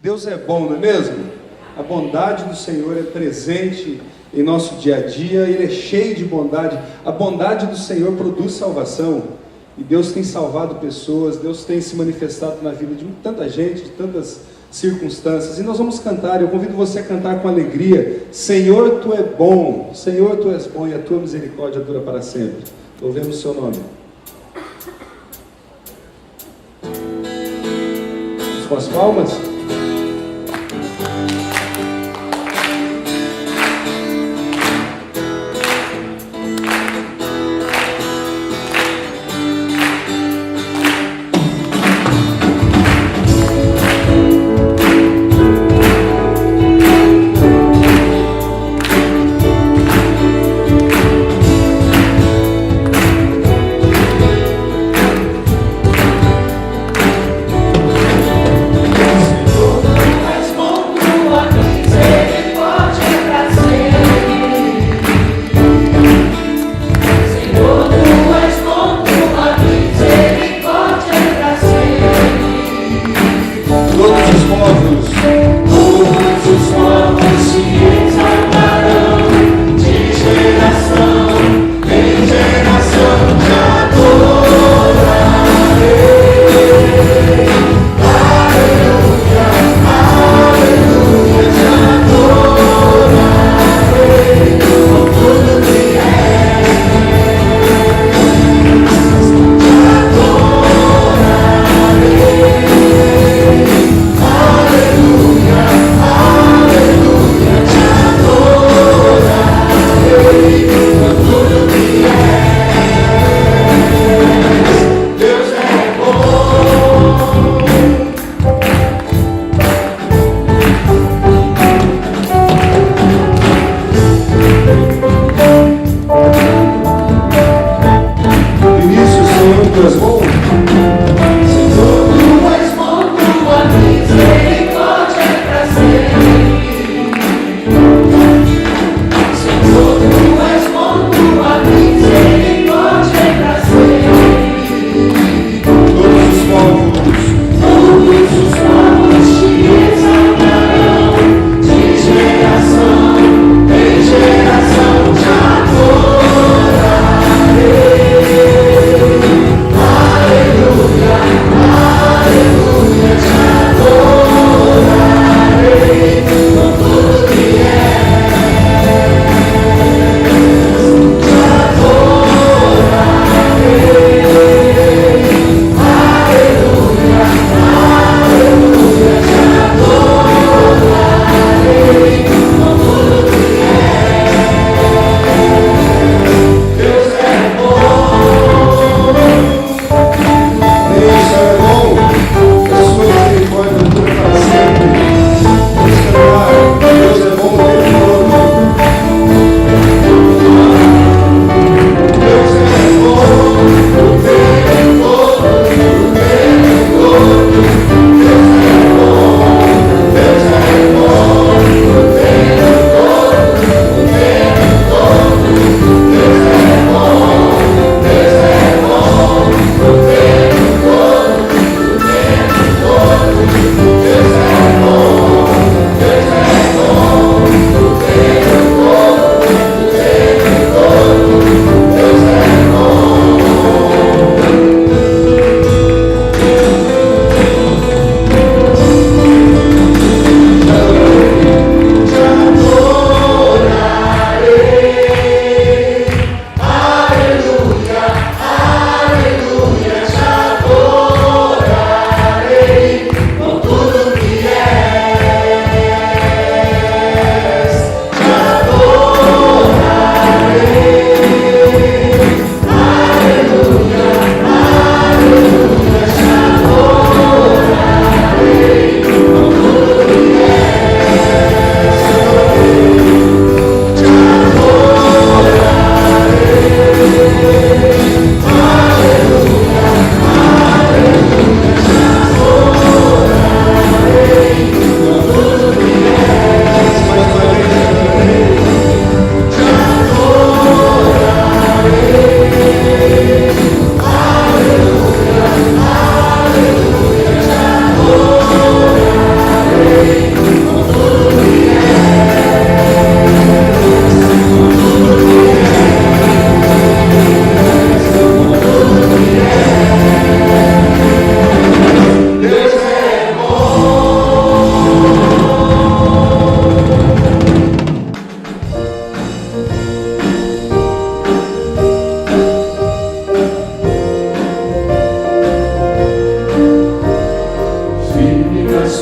Deus é bom, não é mesmo? A bondade do Senhor é presente em nosso dia a dia, Ele é cheio de bondade. A bondade do Senhor produz salvação, e Deus tem salvado pessoas, Deus tem se manifestado na vida de tanta gente, de tantas circunstâncias, e nós vamos cantar. Eu convido você a cantar com alegria: Senhor, Tu é bom, Senhor, Tu és bom, e a Tua misericórdia dura para sempre. Louvemos o Seu nome. Vamos com as palmas?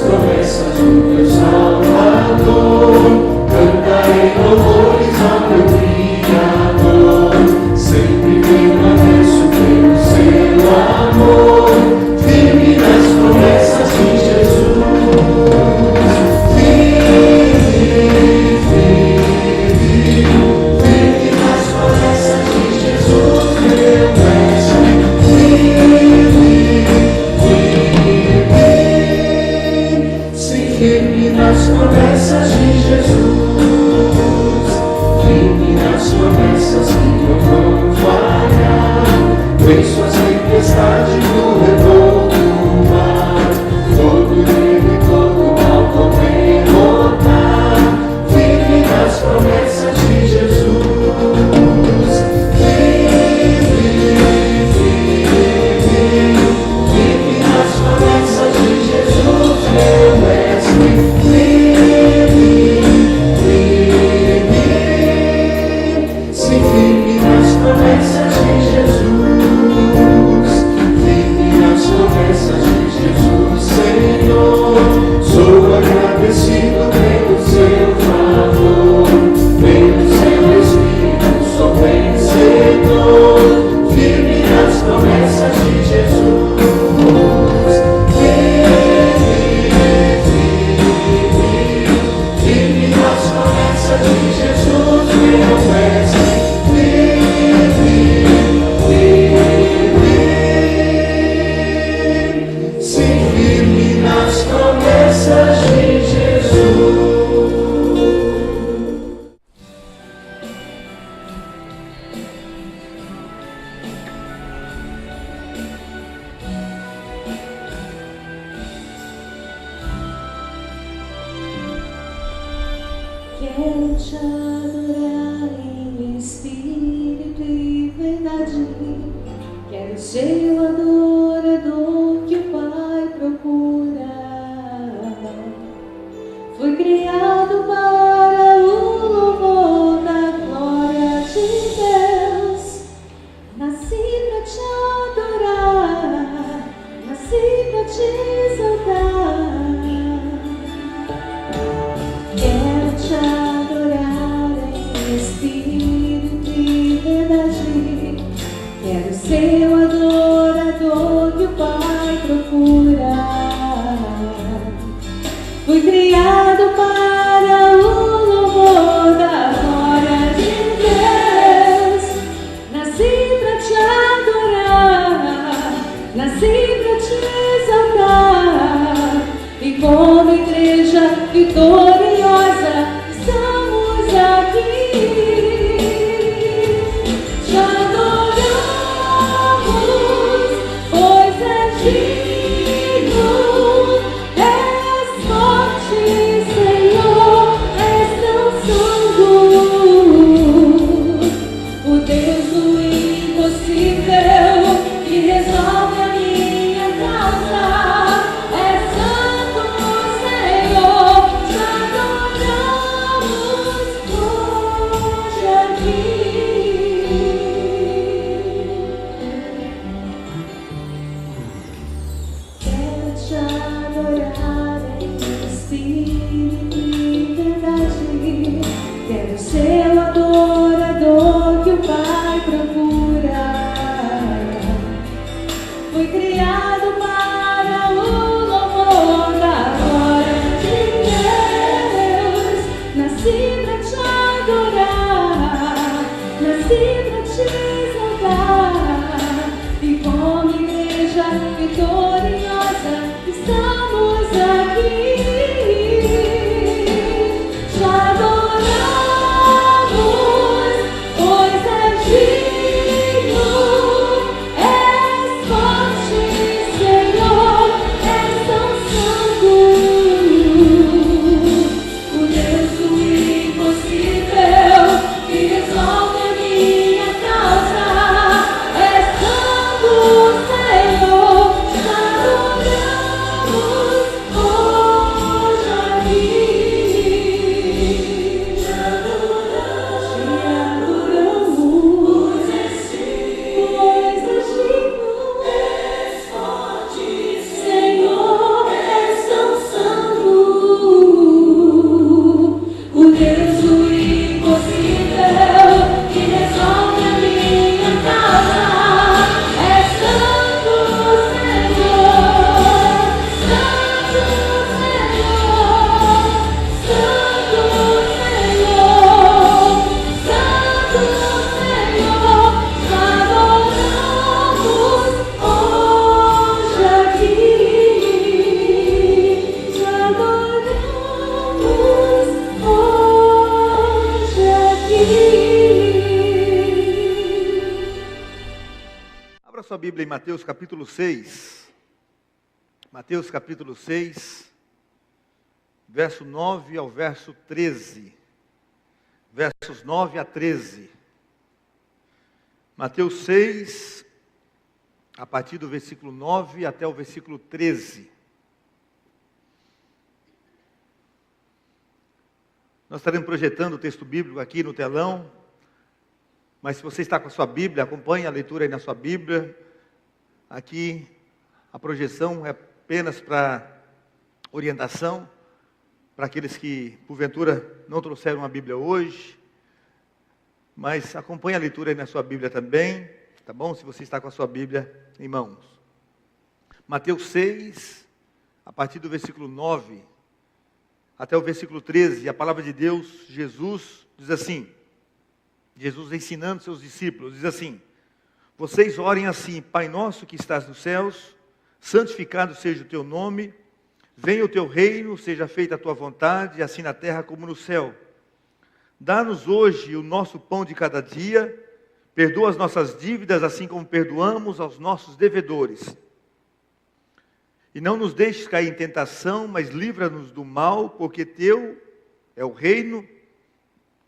promessas do teu Salvador. Cantarei louvores ao meu Criador. Sempre permaneço pelo seu amor, firme nas promessas de Jesus. Firme nas promessas de Jesus, meu mestre. Firme nas promessas de Jesus, firme nas promessas que não vão falhar. Em suas tempestades no revolto do mar, todo medo e todo mal vão derrotar. Firme nas promessas de Jesus, firme nas promessas de Jesus, meu mestre. Sim, firme nas promessas de Jesus, firme nas promessas de Jesus, Senhor. Sou agradecido pelo seu favor, pelo seu Espírito sou vencedor. Firme nas promessas de Jesus. Firme nas promessas de Jesus, meu mestre. Sim, firme nas promessas de Jesus. Quero te adorar em espírito e verdade. Quero ser o adorador que o Pai procura. Fui criado para o louvor da glória de Deus. Nasci pra te adorar, nasci pra te exaltar. Quero te adorar em espírito e verdade. Quero ser o adorador que o Pai procura. Fui criado para o louvor da glória de Deus. Nasci pra te adorar, nasci pra te exaltar. E como igreja vitoriosa estamos aqui. Te adoramos, pois és digno. És forte, Senhor, és tão santo. O Deus do impossível que resolve a minha causa. És santo, Senhor, te adoramos hoje aqui. Quero te adorar em espírito e verdade. Quero ser o adorador que o Pai procura. Fui criado para o louvor da glória de Deus. Nasci pra te adorar, nasci pra te exaltar. E como igreja vitoriosa estamos aqui. Te adoramos. Bíblia em Mateus capítulo 6. Mateus capítulo 6, verso 9 ao verso 13. Versos 9 a 13. Mateus 6, a partir do versículo 9 até o versículo 13. Nós estaremos projetando o texto bíblico aqui no telão, mas se você está com a sua Bíblia, acompanhe a leitura aí na sua Bíblia. Aqui a projeção é apenas para orientação, para aqueles que porventura não trouxeram a Bíblia hoje, mas acompanhe a leitura aí na sua Bíblia também, tá bom? Se você está com a sua Bíblia em mãos. Mateus 6, a partir do versículo 9 até o versículo 13, a palavra de Deus, Jesus diz assim, Jesus ensinando seus discípulos, diz assim: vocês orem assim: Pai nosso que estás nos céus, santificado seja o teu nome, venha o teu reino, seja feita a tua vontade, assim na terra como no céu. Dá-nos hoje o nosso pão de cada dia, perdoa as nossas dívidas, assim como perdoamos aos nossos devedores. E não nos deixes cair em tentação, mas livra-nos do mal, porque teu é o reino,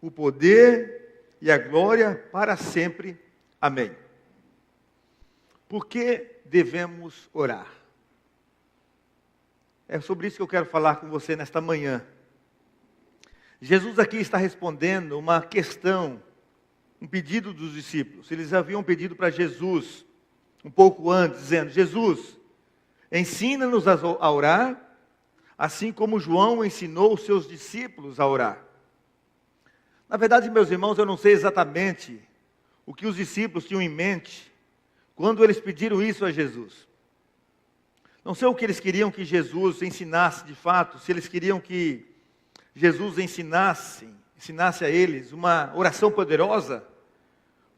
o poder e a glória para sempre. Amém. Por que devemos orar? É sobre isso que eu quero falar com você nesta manhã. Jesus aqui está respondendo uma questão, um pedido dos discípulos. Eles haviam pedido para Jesus, um pouco antes, dizendo: Jesus, ensina-nos a orar, assim como João ensinou os seus discípulos a orar. Na verdade, meus irmãos, eu não sei exatamente o que os discípulos tinham em mente quando eles pediram isso a Jesus. Não sei o que eles queriam que Jesus ensinasse de fato, se eles queriam que Jesus ensinasse a eles uma oração poderosa,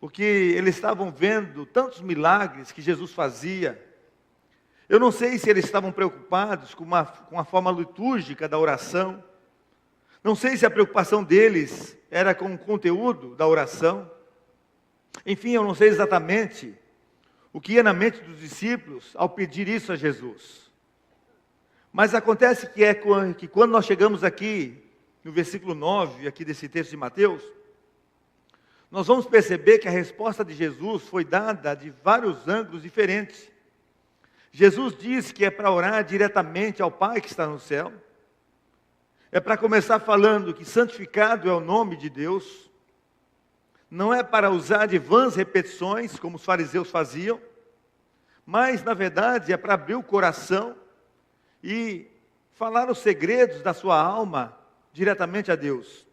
porque eles estavam vendo tantos milagres que Jesus fazia. Eu não sei se eles estavam preocupados com a forma litúrgica da oração. Não sei se a preocupação deles era com o conteúdo da oração. Enfim, eu não sei exatamente o que ia na mente dos discípulos ao pedir isso a Jesus. Mas acontece que quando nós chegamos aqui, no versículo 9, aqui desse texto de Mateus, nós vamos perceber que a resposta de Jesus foi dada de vários ângulos diferentes. Jesus diz que é para orar diretamente ao Pai que está no céu. É para começar falando que santificado é o nome de Deus. Não é para usar de vãs repetições, como os fariseus faziam, mas, na verdade, é para abrir o coração e falar os segredos da sua alma diretamente a Deus.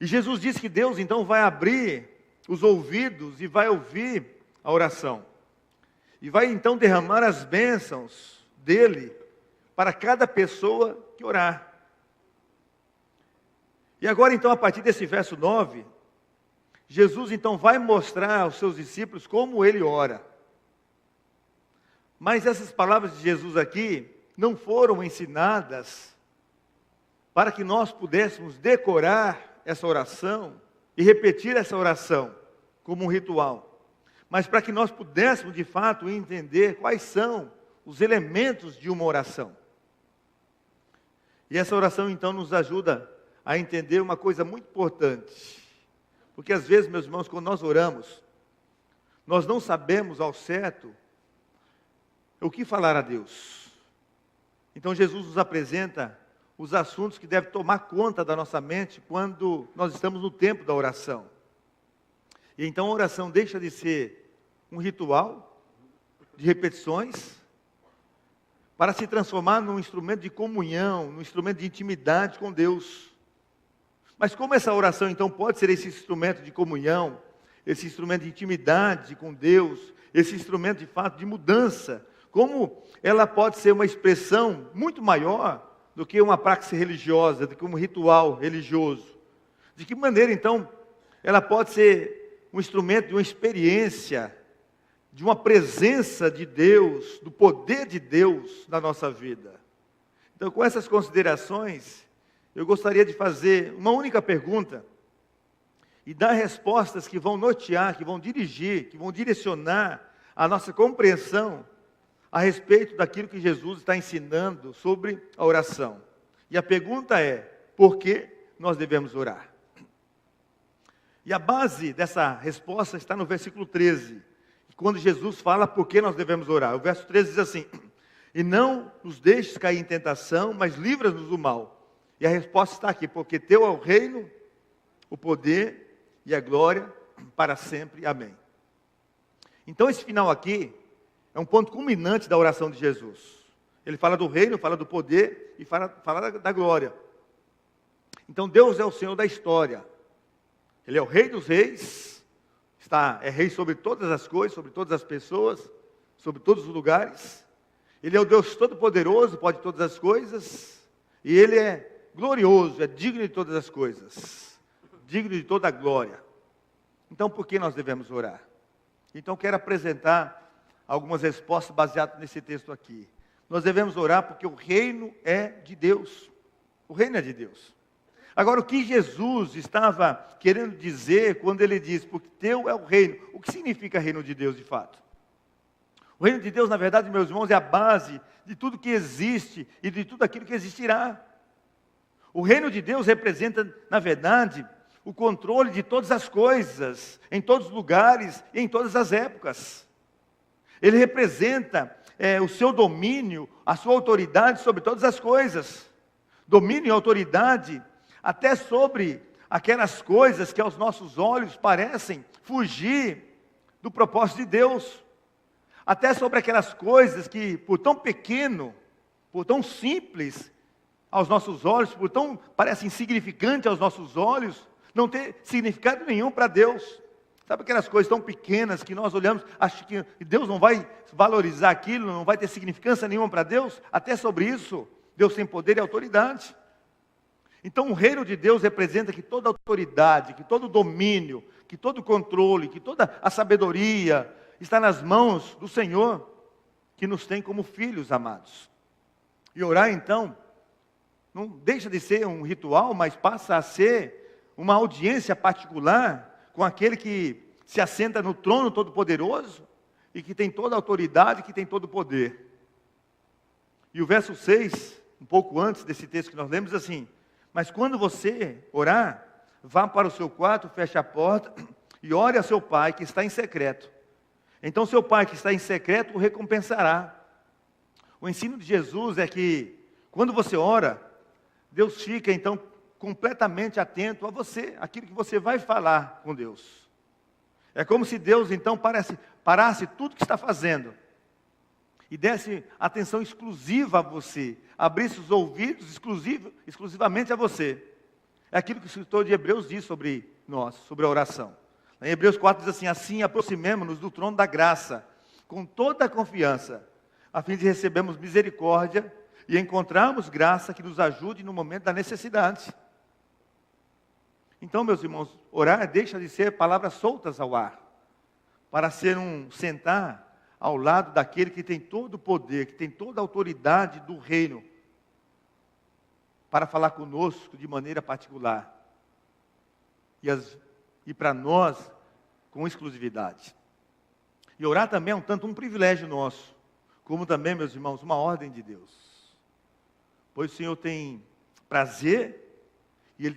E Jesus diz que Deus, então, vai abrir os ouvidos e vai ouvir a oração. E vai, então, derramar as bênçãos dele para cada pessoa que orar. E agora, então, a partir desse verso 9, Jesus, então, vai mostrar aos seus discípulos como ele ora. Mas essas palavras de Jesus aqui não foram ensinadas para que nós pudéssemos decorar essa oração e repetir essa oração como um ritual, mas para que nós pudéssemos, de fato, entender quais são os elementos de uma oração. E essa oração, então, nos ajuda a entender uma coisa muito importante. Porque às vezes, meus irmãos, quando nós oramos, nós não sabemos ao certo o que falar a Deus. Então Jesus nos apresenta os assuntos que devem tomar conta da nossa mente quando nós estamos no tempo da oração. E então a oração deixa de ser um ritual de repetições para se transformar num instrumento de comunhão, num instrumento de intimidade com Deus. Mas como essa oração então pode ser esse instrumento de comunhão, esse instrumento de intimidade com Deus, esse instrumento de fato de mudança, como ela pode ser uma expressão muito maior do que uma prática religiosa, do que um ritual religioso? De que maneira então ela pode ser um instrumento de uma experiência, de uma presença de Deus, do poder de Deus na nossa vida? Então, com essas considerações, eu gostaria de fazer uma única pergunta, e dar respostas que vão nortear, que vão dirigir, que vão direcionar a nossa compreensão a respeito daquilo que Jesus está ensinando sobre a oração. E a pergunta é, por que nós devemos orar? E a base dessa resposta está no versículo 13, quando Jesus fala por que nós devemos orar. O verso 13 diz assim: e não nos deixes cair em tentação, mas livra-nos do mal. E a resposta está aqui: porque teu é o reino, o poder e a glória para sempre. Amém. Então esse final aqui é um ponto culminante da oração de Jesus. Ele fala do reino, fala do poder e fala da glória. Então Deus é o Senhor da história. Ele é o Rei dos reis, é rei sobre todas as coisas, sobre todas as pessoas, sobre todos os lugares. Ele é o Deus Todo-Poderoso, pode todas as coisas. E Ele é glorioso, é digno de todas as coisas, digno de toda a glória. Então por que nós devemos orar? Então quero apresentar algumas respostas baseadas nesse texto aqui. Nós devemos orar porque o reino é de Deus. O reino é de Deus. Agora, o que Jesus estava querendo dizer quando ele diz, porque teu é o reino, o que significa reino de Deus de fato? O reino de Deus, na verdade, meus irmãos, é a base de tudo que existe e de tudo aquilo que existirá. O reino de Deus representa, na verdade, o controle de todas as coisas, em todos os lugares e em todas as épocas. Ele representa o seu domínio, a sua autoridade sobre todas as coisas. Domínio e autoridade até sobre aquelas coisas que aos nossos olhos parecem fugir do propósito de Deus. Até sobre aquelas coisas que, por tão pequeno, por tão simples aos nossos olhos, por tão parece insignificante aos nossos olhos, não tem significado nenhum para Deus. Sabe aquelas coisas tão pequenas que nós olhamos, acho que Deus não vai valorizar aquilo, não vai ter significância nenhuma para Deus? Até sobre isso, Deus tem poder e autoridade. Então o reino de Deus representa que toda autoridade, que todo domínio, que todo controle, que toda a sabedoria está nas mãos do Senhor, que nos tem como filhos amados. E orar então, não deixa de ser um ritual, mas passa a ser uma audiência particular com aquele que se assenta no trono todo-poderoso e que tem toda a autoridade, que tem todo o poder. E o verso 6, um pouco antes desse texto que nós lemos, diz assim: mas quando você orar, vá para o seu quarto, feche a porta e ore a seu pai que está em secreto. Então seu pai que está em secreto o recompensará. O ensino de Jesus é que quando você ora, Deus fica então completamente atento a você, aquilo que você vai falar com Deus. É como se Deus então parasse tudo que está fazendo e desse atenção exclusiva a você, abrisse os ouvidos exclusivamente a você. É aquilo que o escritor de Hebreus diz sobre nós, sobre a oração. Em Hebreus 4 diz assim: assim aproximemo-nos do trono da graça, com toda a confiança, a fim de recebermos misericórdia e encontrarmos graça que nos ajude no momento da necessidade. Então, meus irmãos, orar deixa de ser palavras soltas ao ar, para ser sentar ao lado daquele que tem todo o poder, que tem toda a autoridade do reino, para falar conosco de maneira particular. E para nós, com exclusividade. E orar também é um privilégio nosso, como também, meus irmãos, uma ordem de Deus. Pois o Senhor tem prazer, e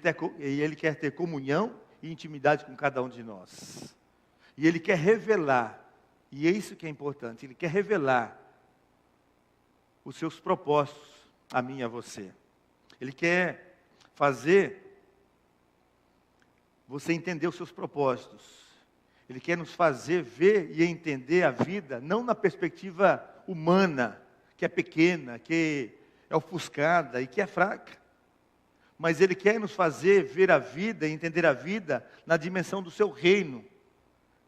Ele quer ter comunhão e intimidade com cada um de nós. E Ele quer revelar, e é isso que é importante, Ele quer revelar os seus propósitos a mim e a você. Ele quer fazer você entender os seus propósitos. Ele quer nos fazer ver e entender a vida, não na perspectiva humana, que é pequena, que é ofuscada e que é fraca. Mas Ele quer nos fazer ver a vida e entender a vida na dimensão do seu reino,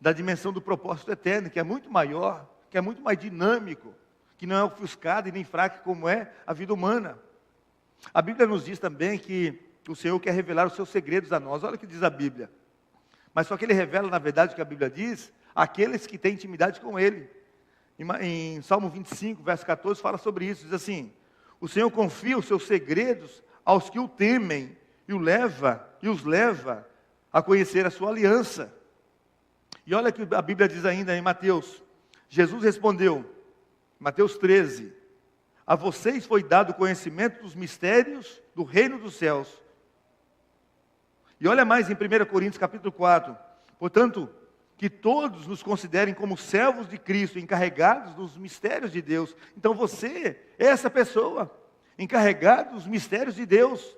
da dimensão do propósito eterno, que é muito maior, que é muito mais dinâmico, que não é ofuscado e nem fraco como é a vida humana. A Bíblia nos diz também que o Senhor quer revelar os seus segredos a nós. Olha o que diz a Bíblia. Mas só que Ele revela, na verdade, o que a Bíblia diz, àqueles que têm intimidade com Ele. Em Salmo 25, verso 14, fala sobre isso. Diz assim: o Senhor confia os seus segredos aos que o temem e os leva a conhecer a sua aliança. E olha que a Bíblia diz ainda em Mateus. Jesus respondeu, Mateus 13, a vocês foi dado o conhecimento dos mistérios do reino dos céus. E olha mais em 1 Coríntios capítulo 4. Portanto, que todos nos considerem como servos de Cristo, encarregados dos mistérios de Deus. Então você é essa pessoa, encarregado dos mistérios de Deus.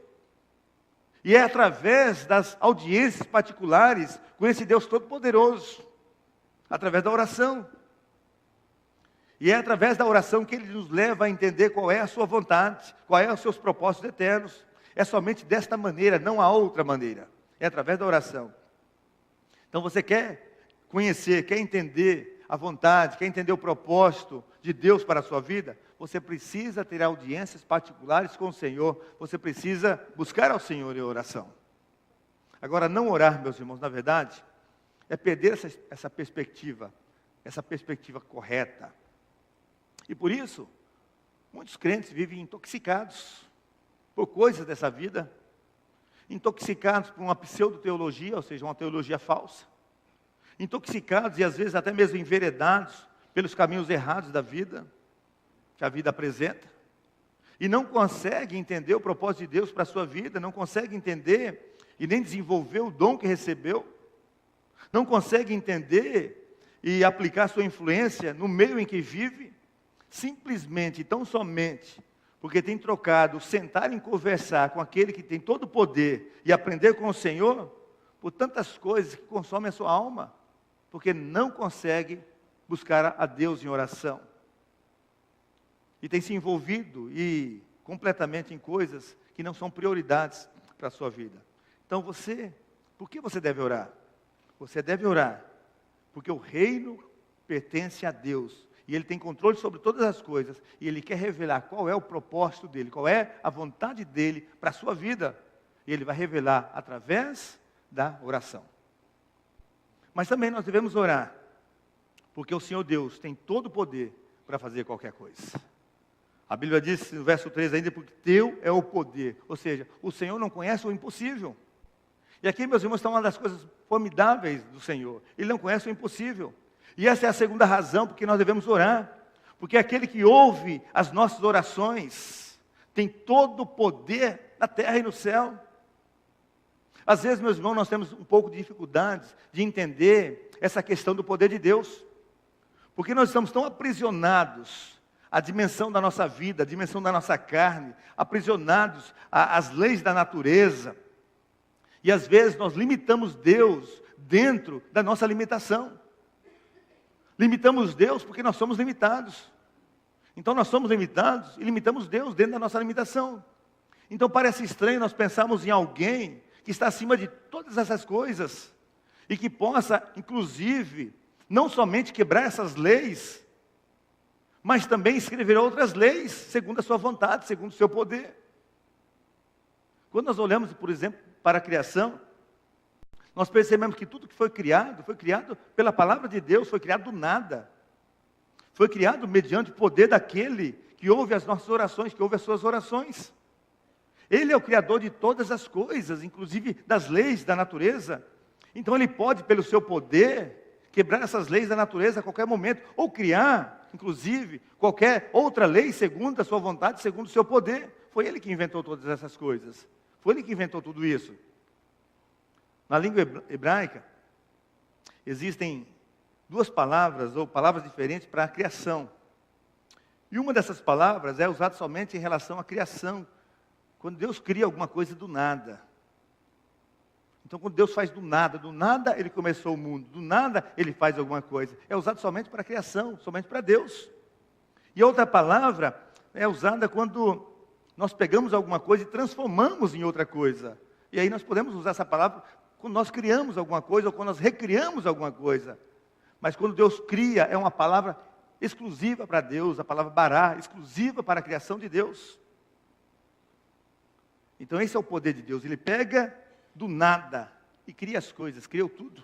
E é através das audiências particulares com esse Deus Todo-Poderoso, através da oração. E é através da oração que Ele nos leva a entender qual é a sua vontade, qual é os seus propósitos eternos. É somente desta maneira, não há outra maneira. É através da oração. Então você quer conhecer, quer entender a vontade, quer entender o propósito de Deus para a sua vida? Você precisa ter audiências particulares com o Senhor. Você precisa buscar ao Senhor em oração. Agora, não orar, meus irmãos, na verdade, é perder essa perspectiva correta. E por isso, muitos crentes vivem intoxicados por coisas dessa vida, intoxicados por uma pseudo-teologia, ou seja, uma teologia falsa, intoxicados e às vezes até mesmo enveredados pelos caminhos errados da vida, que a vida apresenta, e não consegue entender o propósito de Deus para a sua vida, não consegue entender e nem desenvolver o dom que recebeu, não consegue entender e aplicar sua influência no meio em que vive, simplesmente, tão somente, porque tem trocado sentar e conversar com aquele que tem todo o poder e aprender com o Senhor, por tantas coisas que consomem a sua alma, porque não consegue buscar a Deus em oração. E tem se envolvido completamente em coisas que não são prioridades para a sua vida. Então por que você deve orar? Você deve orar porque o reino pertence a Deus. E Ele tem controle sobre todas as coisas. E Ele quer revelar qual é o propósito dEle, qual é a vontade dEle para a sua vida. E Ele vai revelar através da oração. Mas também nós devemos orar, porque o Senhor Deus tem todo o poder para fazer qualquer coisa. A Bíblia diz no verso 3 ainda, porque teu é o poder. Ou seja, o Senhor não conhece o impossível. E aqui, meus irmãos, está uma das coisas formidáveis do Senhor. Ele não conhece o impossível. E essa é a segunda razão porque nós devemos orar. Porque aquele que ouve as nossas orações tem todo o poder na terra e no céu. Às vezes, meus irmãos, nós temos um pouco de dificuldades de entender essa questão do poder de Deus. Porque nós estamos tão aprisionados à dimensão da nossa vida, à dimensão da nossa carne, aprisionados às leis da natureza. E às vezes nós limitamos Deus dentro da nossa limitação. Limitamos Deus porque nós somos limitados. Então nós somos limitados e limitamos Deus dentro da nossa limitação. Então parece estranho nós pensarmos em alguém que está acima de todas essas coisas e que possa, inclusive, não somente quebrar essas leis, mas também escrever outras leis, segundo a sua vontade, segundo o seu poder. Quando nós olhamos, por exemplo, para a criação, nós percebemos que tudo que foi criado pela palavra de Deus, foi criado do nada. Foi criado mediante o poder daquele que ouve as nossas orações, que ouve as suas orações. Ele é o Criador de todas as coisas, inclusive das leis da natureza. Então Ele pode, pelo seu poder, quebrar essas leis da natureza a qualquer momento, ou criar, inclusive, qualquer outra lei segundo a sua vontade, segundo o seu poder. Foi Ele que inventou todas essas coisas. Foi Ele que inventou tudo isso. Na língua hebraica, existem duas palavras, ou palavras diferentes para a criação. E uma dessas palavras é usada somente em relação à criação. Quando Deus cria alguma coisa do nada. Então, quando Deus faz do nada Ele começou o mundo, do nada Ele faz alguma coisa. É usado somente para a criação, somente para Deus. E a outra palavra é usada quando nós pegamos alguma coisa e transformamos em outra coisa. E aí nós podemos usar essa palavra quando nós criamos alguma coisa ou quando nós recriamos alguma coisa. Mas quando Deus cria, é uma palavra exclusiva para Deus, a palavra bará, exclusiva para a criação de Deus. Então esse é o poder de Deus. Ele pega do nada e cria as coisas, criou tudo.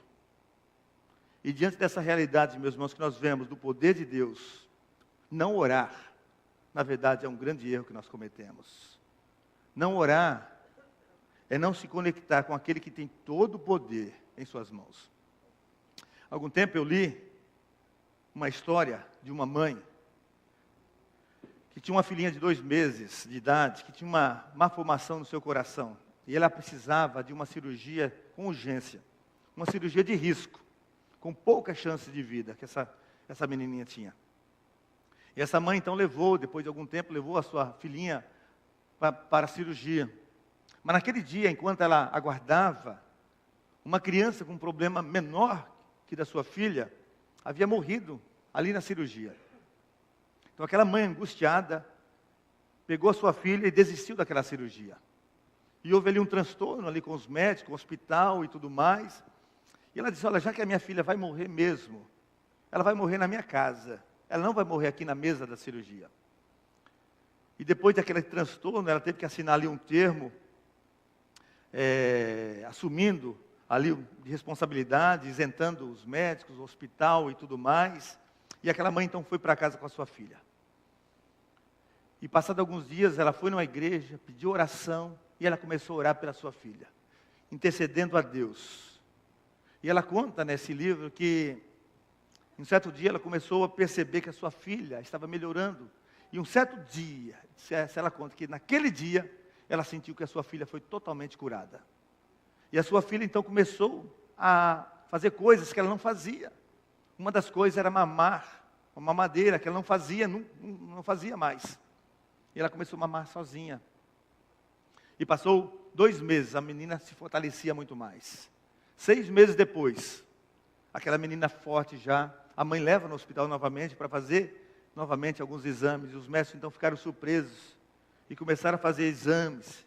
E diante dessa realidade, meus irmãos, que nós vemos do poder de Deus, não orar, na verdade, é um grande erro que nós cometemos. Não orar é não se conectar com aquele que tem todo o poder em suas mãos. Há algum tempo eu li uma história de uma mãe que tinha uma filhinha de 2 meses de idade, que tinha uma malformação no seu coração. E ela precisava de uma cirurgia com urgência. Uma cirurgia de risco, com poucas chances de vida que essa menininha tinha. E essa mãe então depois de algum tempo, levou a sua filhinha para a cirurgia. Mas naquele dia, enquanto ela aguardava, uma criança com um problema menor que da sua filha, havia morrido ali na cirurgia. Então aquela mãe angustiada, pegou a sua filha e desistiu daquela cirurgia. E houve ali um transtorno ali com os médicos, com o hospital e tudo mais. E ela disse, olha, já que a minha filha vai morrer mesmo, ela vai morrer na minha casa. Ela não vai morrer aqui na mesa da cirurgia. E depois daquele transtorno, ela teve que assinar ali um termo, assumindo ali de responsabilidade, isentando os médicos, o hospital e tudo mais. E aquela mãe então foi para casa com a sua filha. E passados alguns dias, ela foi numa igreja, pediu oração, e ela começou a orar pela sua filha, intercedendo a Deus. E ela conta nesse livro que, um certo dia, ela começou a perceber que a sua filha estava melhorando. E um certo dia, ela conta que naquele dia, ela sentiu que a sua filha foi totalmente curada. E a sua filha então começou a fazer coisas que ela não fazia. Uma das coisas era mamar, uma mamadeira que ela não fazia, não fazia mais. E ela começou a mamar sozinha. E passou 2 meses, a menina se fortalecia muito mais. 6 meses depois, aquela menina forte já, a mãe leva no hospital novamente para fazer novamente alguns exames. E os médicos então ficaram surpresos e começaram a fazer exames.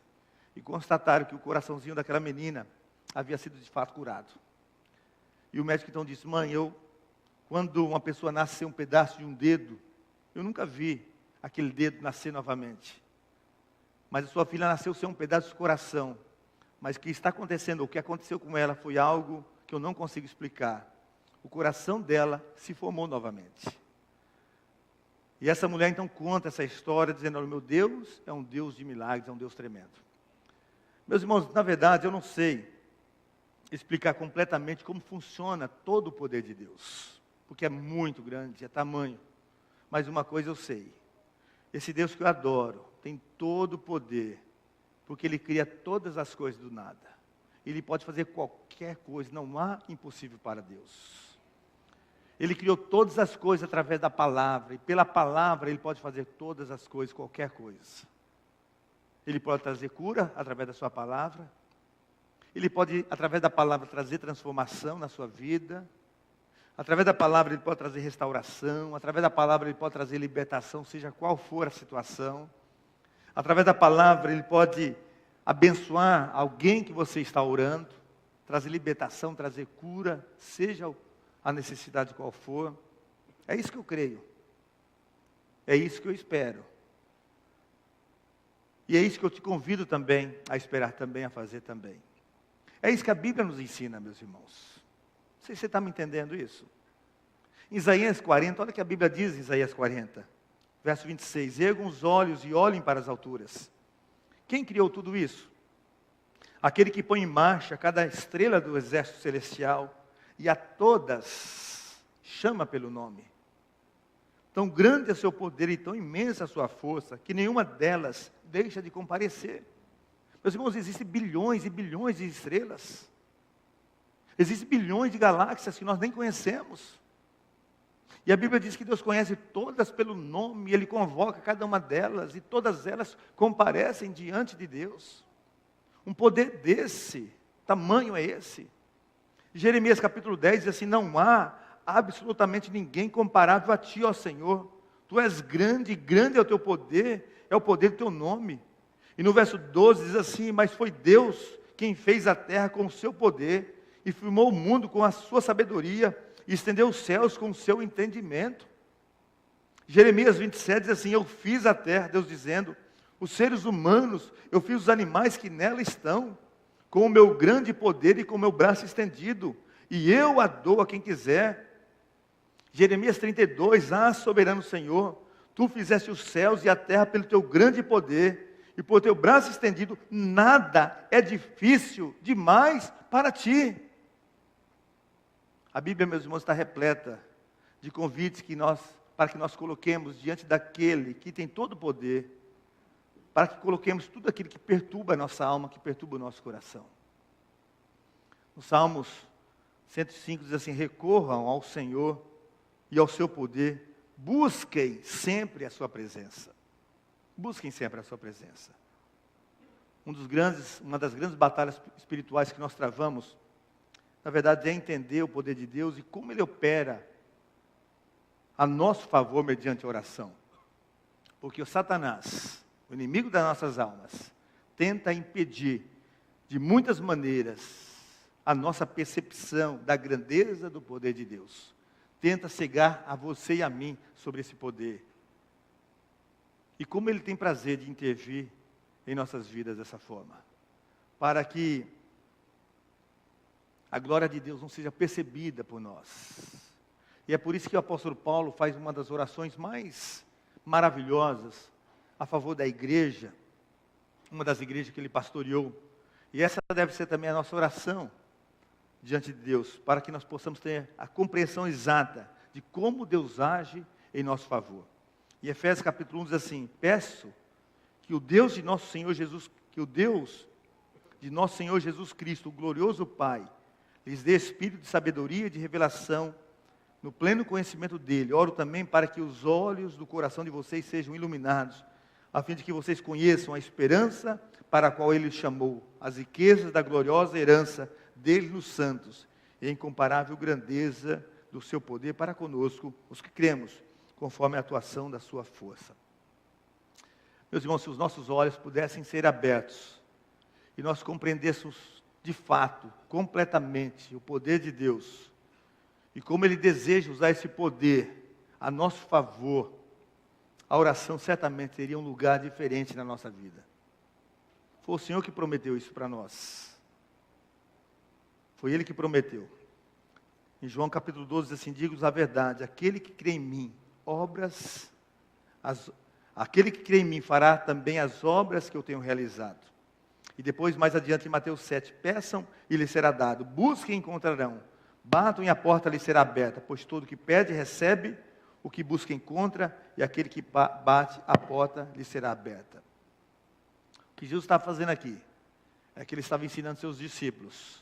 E constataram que o coraçãozinho daquela menina havia sido de fato curado. E o médico então disse, mãe, quando uma pessoa nasce sem um pedaço de um dedo, eu nunca vi aquele dedo nascer novamente. Mas a sua filha nasceu sem um pedaço de coração. Mas o que está acontecendo, o que aconteceu com ela foi algo que eu não consigo explicar. O coração dela se formou novamente. E essa mulher então conta essa história, dizendo, olha, meu Deus é um Deus de milagres, é um Deus tremendo. Meus irmãos, na verdade eu não sei explicar completamente como funciona todo o poder de Deus. Porque é muito grande, é tamanho. Mas uma coisa eu sei. Esse Deus que eu adoro tem todo o poder, porque Ele cria todas as coisas do nada. Ele pode fazer qualquer coisa, não há impossível para Deus. Ele criou todas as coisas através da palavra, e pela palavra Ele pode fazer todas as coisas, qualquer coisa. Ele pode trazer cura através da sua palavra. Ele pode, através da palavra, trazer transformação na sua vida. Através da palavra Ele pode trazer restauração. Através da palavra Ele pode trazer libertação, seja qual for a situação. Através da palavra Ele pode abençoar alguém que você está orando. Trazer libertação, trazer cura, seja a necessidade qual for. É isso que eu creio. É isso que eu espero. E é isso que eu te convido também a esperar também, a fazer também. É isso que a Bíblia nos ensina, meus irmãos. Não sei se você está me entendendo isso. Em Isaías 40, olha o que a Bíblia diz em Isaías 40, verso 26. Ergam os olhos e olhem para as alturas. Quem criou tudo isso? Aquele que põe em marcha cada estrela do exército celestial e a todas chama pelo nome. Tão grande é o seu poder e tão imensa a sua força, que nenhuma delas deixa de comparecer. Meus irmãos, existem bilhões e bilhões de estrelas. Existem bilhões de galáxias que nós nem conhecemos. E a Bíblia diz que Deus conhece todas pelo nome, e Ele convoca cada uma delas, e todas elas comparecem diante de Deus. Um poder desse, tamanho é esse. Jeremias capítulo 10 diz assim, não há absolutamente ninguém comparável a Ti, ó Senhor. Tu és grande, e grande é o Teu poder, é o poder do Teu nome. E no verso 12 diz assim, mas foi Deus quem fez a terra com o seu poder, e firmou o mundo com a sua sabedoria, e estendeu os céus com o seu entendimento. Jeremias 27 diz assim, eu fiz a terra, Deus dizendo, os seres humanos, eu fiz os animais que nela estão, com o meu grande poder e com o meu braço estendido, e eu a dou a quem quiser. Jeremias 32, soberano Senhor, Tu fizeste os céus e a terra pelo Teu grande poder, e por teu braço estendido, nada é difícil demais para ti. A Bíblia, meus irmãos, está repleta de convites para que nós coloquemos diante daquele que tem todo o poder, para que coloquemos tudo aquilo que perturba a nossa alma, que perturba o nosso coração. No Salmos 105 diz assim: recorram ao Senhor e ao seu poder, busquem sempre a sua presença. Busquem sempre a sua presença. Uma das grandes batalhas espirituais que nós travamos, na verdade, é entender o poder de Deus e como Ele opera a nosso favor mediante a oração. Porque o Satanás, o inimigo das nossas almas, tenta impedir de muitas maneiras a nossa percepção da grandeza do poder de Deus. Tenta cegar a você e a mim sobre esse poder. E como Ele tem prazer de intervir em nossas vidas dessa forma, para que a glória de Deus não seja percebida por nós. E é por isso que o apóstolo Paulo faz uma das orações mais maravilhosas a favor da igreja, uma das igrejas que ele pastoreou. E essa deve ser também a nossa oração diante de Deus, para que nós possamos ter a compreensão exata de como Deus age em nosso favor. E Efésios capítulo 1 diz assim: peço que o Deus de nosso Senhor Jesus Cristo, o glorioso Pai, lhes dê espírito de sabedoria e de revelação, no pleno conhecimento dele. Oro também para que os olhos do coração de vocês sejam iluminados, a fim de que vocês conheçam a esperança para a qual ele os chamou, as riquezas da gloriosa herança dele nos santos, e a incomparável grandeza do seu poder para conosco, os que cremos, conforme a atuação da sua força. Meus irmãos, se os nossos olhos pudessem ser abertos, e nós compreendêssemos de fato, completamente, o poder de Deus, e como Ele deseja usar esse poder a nosso favor, a oração certamente teria um lugar diferente na nossa vida. Foi o Senhor que prometeu isso para nós. Foi Ele que prometeu. Em João capítulo 12 diz assim: digo-vos a verdade, aquele que crê em mim, aquele que crê em mim fará também as obras que eu tenho realizado. E depois, mais adiante, em Mateus 7, peçam e lhes será dado, busquem e encontrarão, batam e a porta lhes será aberta, pois todo que pede recebe, o que busca encontra, e aquele que bate, a porta lhe será aberta. O que Jesus está fazendo aqui, é que Ele estava ensinando seus discípulos,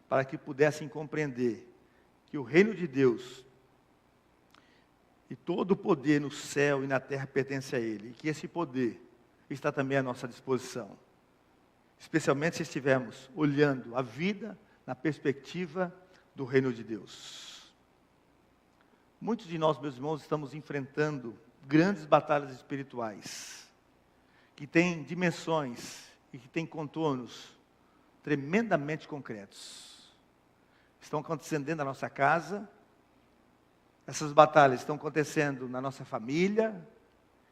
para que pudessem compreender que o reino de Deus, e todo o poder no céu e na terra pertence a Ele, e que esse poder está também à nossa disposição. Especialmente se estivermos olhando a vida na perspectiva do reino de Deus. Muitos de nós, meus irmãos, estamos enfrentando grandes batalhas espirituais, que têm dimensões e que têm contornos tremendamente concretos. Estão acontecendo dentro da nossa casa, essas batalhas estão acontecendo na nossa família,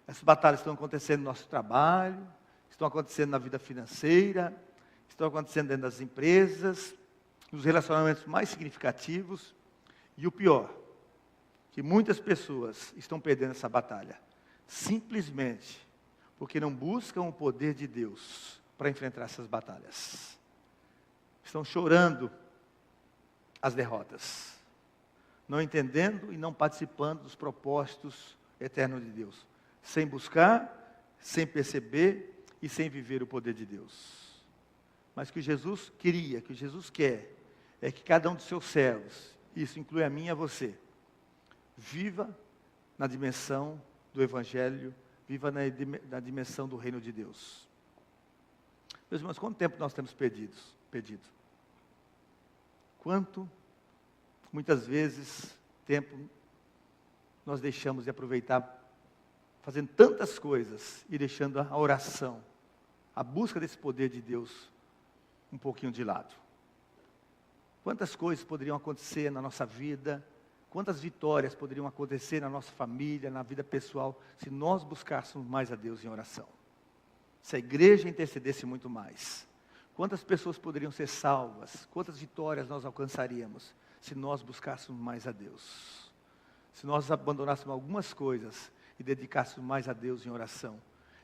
essas batalhas estão acontecendo no nosso trabalho, estão acontecendo na vida financeira, estão acontecendo dentro das empresas, nos relacionamentos mais significativos. E o pior, que muitas pessoas estão perdendo essa batalha, simplesmente porque não buscam o poder de Deus para enfrentar essas batalhas. Estão chorando as derrotas, não entendendo e não participando dos propósitos eternos de Deus, sem buscar, sem perceber e sem viver o poder de Deus. Mas o que Jesus queria, que Jesus quer, é que cada um dos seus servos, isso inclui a mim e a você, viva na dimensão do Evangelho, viva na dimensão do reino de Deus. Meus irmãos, quanto tempo nós temos perdido? Quanto, muitas vezes, tempo nós deixamos de aproveitar fazendo tantas coisas e deixando a oração, a busca desse poder de Deus um pouquinho de lado. Quantas coisas poderiam acontecer na nossa vida, quantas vitórias poderiam acontecer na nossa família, na vida pessoal, se nós buscássemos mais a Deus em oração. Se a igreja intercedesse muito mais. Quantas pessoas poderiam ser salvas, quantas vitórias nós alcançaríamos, se nós buscássemos mais a Deus. Se nós abandonássemos algumas coisas e dedicássemos mais a Deus em oração.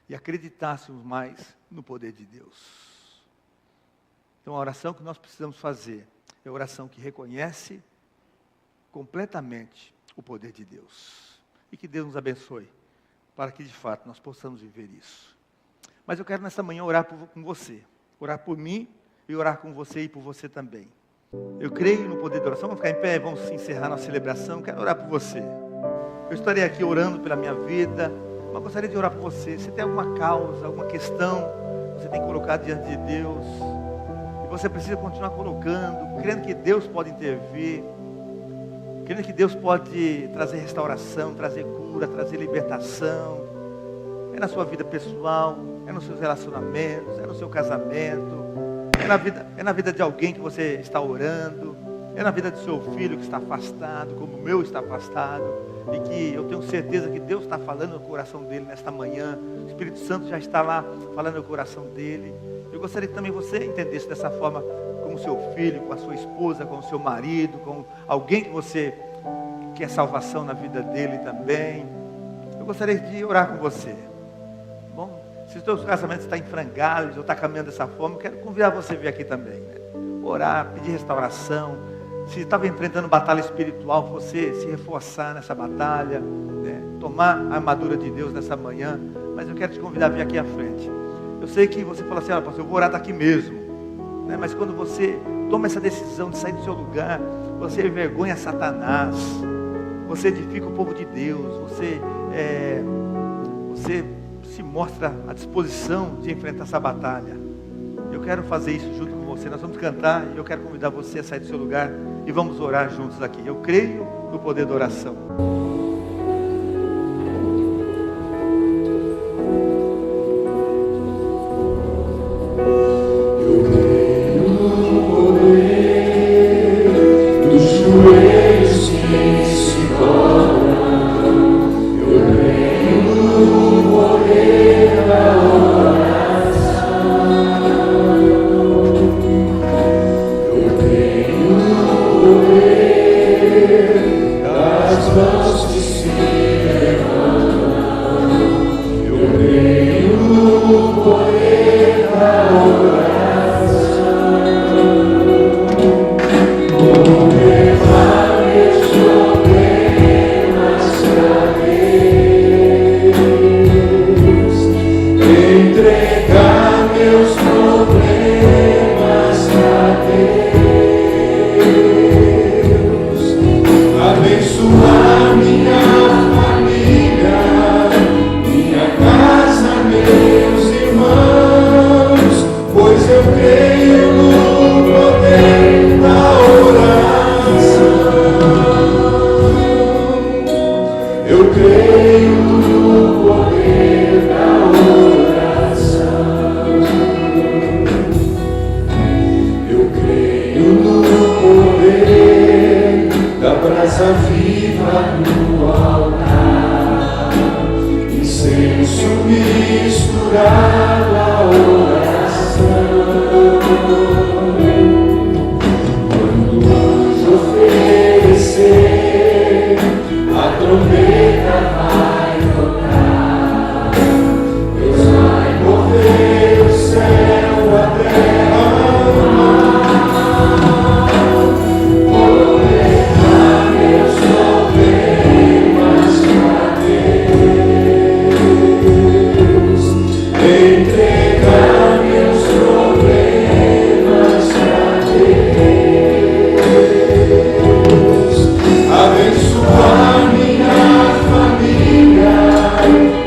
e acreditássemos mais no poder de Deus. Então a oração que nós precisamos fazer é a oração que reconhece completamente o poder de Deus. E que Deus nos abençoe, para que de fato nós possamos viver isso. Mas eu quero nesta manhã orar com você, orar por mim e orar com você e por você também. Eu creio no poder da oração. Vamos ficar em pé, vamos encerrar nossa celebração. Quero orar por você. Eu estarei aqui orando pela minha vida, mas gostaria de orar por você. Se tem alguma causa, alguma questão que você tem colocado diante de Deus, e você precisa continuar colocando, crendo que Deus pode intervir, crendo que Deus pode trazer restauração, trazer cura, trazer libertação. É na sua vida pessoal, é nos seus relacionamentos, é no seu casamento, é na vida de alguém que você está orando, é na vida do seu filho que está afastado, como o meu está afastado, e que eu tenho certeza que Deus está falando no coração dele nesta manhã. O Espírito Santo já está lá falando no coração dele. Eu gostaria que também você entendesse dessa forma, com o seu filho, com a sua esposa, com o seu marido, com alguém que você quer salvação na vida dele também. Eu gostaria de orar com você. Bom, se o seu casamento está em frangalhos ou está caminhando dessa forma, eu quero convidar você a vir aqui também, né? Orar, pedir restauração. Se estava enfrentando batalha espiritual, você se reforçar nessa batalha, né? Tomar a armadura de Deus nessa manhã. Mas eu quero te convidar a vir aqui à frente. Eu sei que você fala assim, olha, pastor, eu vou orar daqui mesmo, né? Mas quando você toma essa decisão de sair do seu lugar, você envergonha Satanás, você edifica o povo de Deus, você se mostra à disposição de enfrentar essa batalha. Eu quero fazer isso junto com você. Nós vamos cantar e eu quero convidar você a sair do seu lugar e vamos orar juntos aqui. Eu creio no poder da oração. Eu creio no poder dos joelhos que se dobram. Eu creio no poder da oração. Eu creio no poder das mãos que se levantam. Eu creio no poder da oração. Como levar meus problemas pra Deus, entregar meus problemas pra Deus, abençoar minha família, minha casa, meus irmãos, pois eu creio no poder da oração. Eu creio no poder da oração. Eu creio no poder da brasa viva no altar, incenso misturado à oração. Quando o anjo oferecer, a trombeta vai tocar. Deus vai mover o céu, a terra, o mar. Vou levar meus problemas pra Deus, entregar meus problemas pra Deus, abençoar minha família,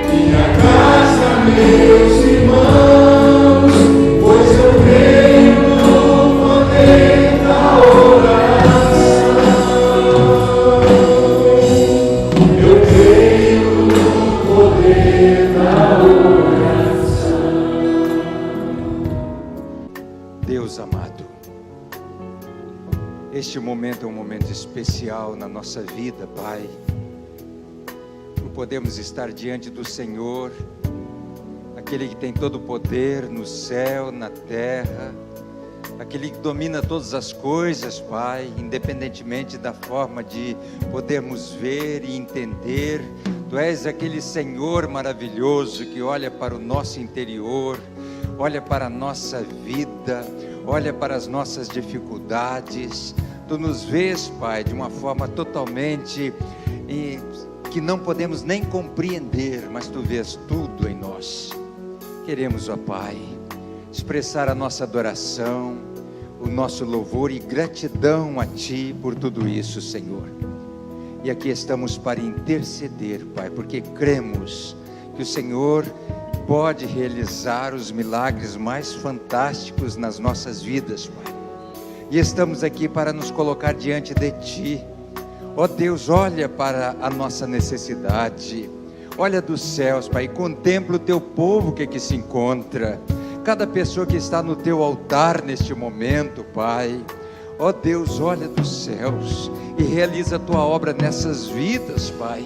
minha casa, meus irmãos, pois eu creio no poder da oração. Eu creio no poder da oração. Deus amado, este momento é um momento especial na nossa vida, Pai. Podemos estar diante do Senhor, aquele que tem todo o poder no céu, na terra, aquele que domina todas as coisas, Pai, independentemente da forma de podermos ver e entender Tu és aquele Senhor maravilhoso que olha para o nosso interior, olha para a nossa vida, olha para as nossas dificuldades. Tu nos vês, Pai, de uma forma totalmente que não podemos nem compreender, mas Tu vês tudo em nós. Queremos, ó Pai, expressar a nossa adoração, o nosso louvor e gratidão a Ti por tudo isso, Senhor. E aqui estamos para interceder, Pai, porque cremos que o Senhor pode realizar os milagres mais fantásticos nas nossas vidas, Pai. E estamos aqui para nos colocar diante de Ti. Ó Deus, olha para a nossa necessidade, olha dos céus, Pai, e contempla o Teu povo que aqui se encontra, cada pessoa que está no Teu altar neste momento, Pai. Ó Deus, olha dos céus e realiza a Tua obra nessas vidas, Pai.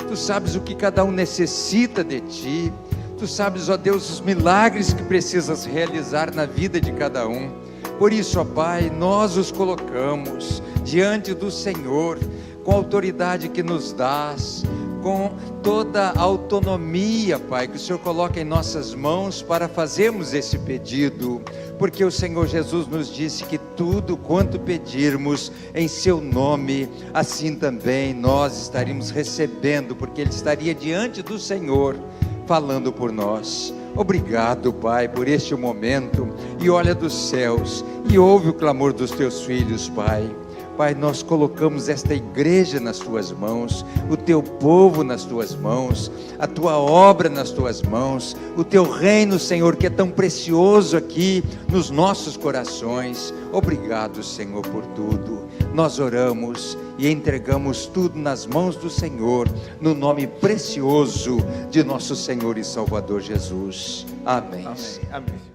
Tu sabes o que cada um necessita de Ti. Tu sabes, ó Deus, os milagres que precisas realizar na vida de cada um. Por isso, ó Pai, nós os colocamos diante do Senhor, com a autoridade que nos dás, com toda a autonomia, Pai, que o Senhor coloca em nossas mãos para fazermos esse pedido, porque o Senhor Jesus nos disse que tudo quanto pedirmos em Seu nome, assim também nós estaríamos recebendo, porque Ele estaria diante do Senhor, falando por nós. Obrigado, Pai, por este momento, e olha dos céus, e ouve o clamor dos Teus filhos, Pai. Pai, nós colocamos esta igreja nas Tuas mãos, o Teu povo nas Tuas mãos, a Tua obra nas Tuas mãos, o Teu reino, Senhor, que é tão precioso aqui nos nossos corações. Obrigado, Senhor, por tudo. Nós oramos e entregamos tudo nas mãos do Senhor, no nome precioso de nosso Senhor e Salvador Jesus. Amém. Amém. Amém.